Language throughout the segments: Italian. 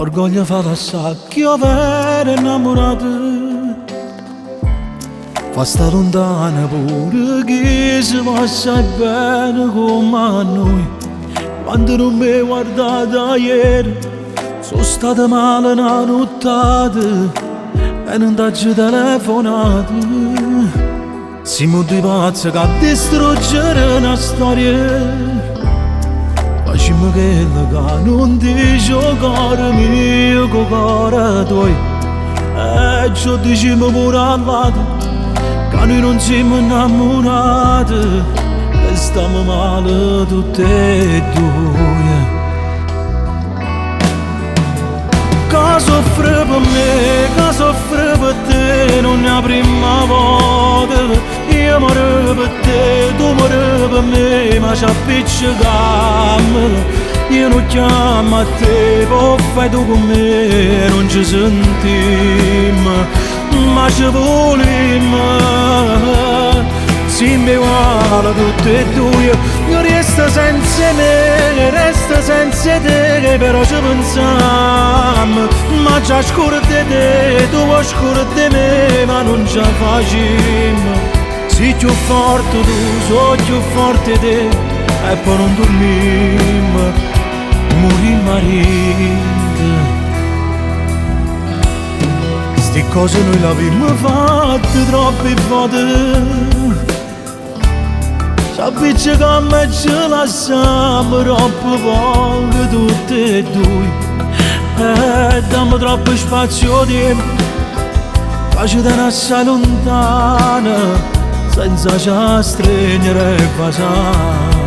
Orgoglio fa passare chi io vero innamorato. Fa sta lontana pure chi si passa bene come a noi. Quando non mi guardate ieri, sono stata male una nottata e non t'ho telefonato. Siamo due pazzi che distruggere una storia. Facciamo quello che non dice il cuore mio con il cuore tuo. E ciò diciamo pure al lato, che noi non siamo innamorati, e stiamo male tutti e due. Che soffre per me, che soffre per te, non è la prima volta. Io moro per te, tu mori per me, ma ci appiccichiamo. Io non chiamo a te, poi fai tu con me, non ci sentiamo, ma ci vogliamo. Siamo uguali tutti e due, io resto senza me, resto senza te, però ci pensiamo. Ma già scuro di te, tu vuoi scuro di me, ma non ce la facciamo. Sei più forte tu, sono più forte te, e poi non dormiamo, morimmo a ridere. Sti cose noi l'abbiamo fatte troppe volte. Sappici che me ce la siamo troppo poco tutte e due. E dammi troppo spazio di tempo, facete assai lontana, senza già stringere e basare.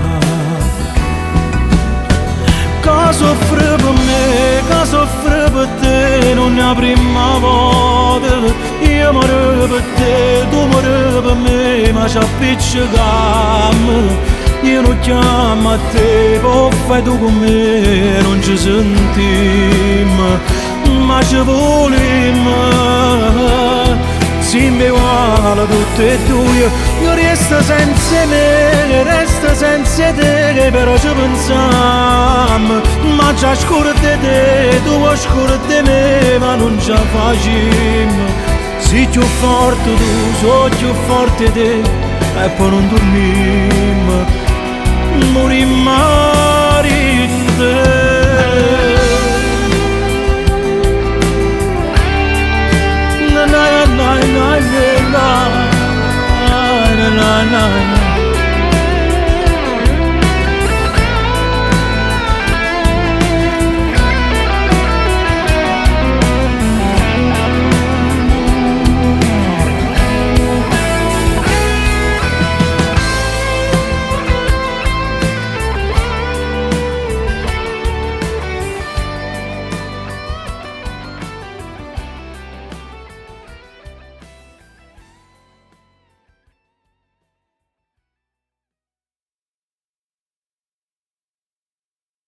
Che soffre per me, che soffre per te, non è la prima volta. Io moro per te, tu mori per me, ma ci appiccichiamo. Io non chiamo a te, poi fai tu con me, non ci sentiamo, ma ci vogliamo. Siamo uguali tutti e due, io resto senza me, resto senza te, però ci pensiamo. Ma già scuro di te, tu vuoi scuro di me, ma non ce la facciamo. Sei più forte tu, sono più forte te, e poi non dormiamo, morimmo a ridere. Na na na na na na na na na.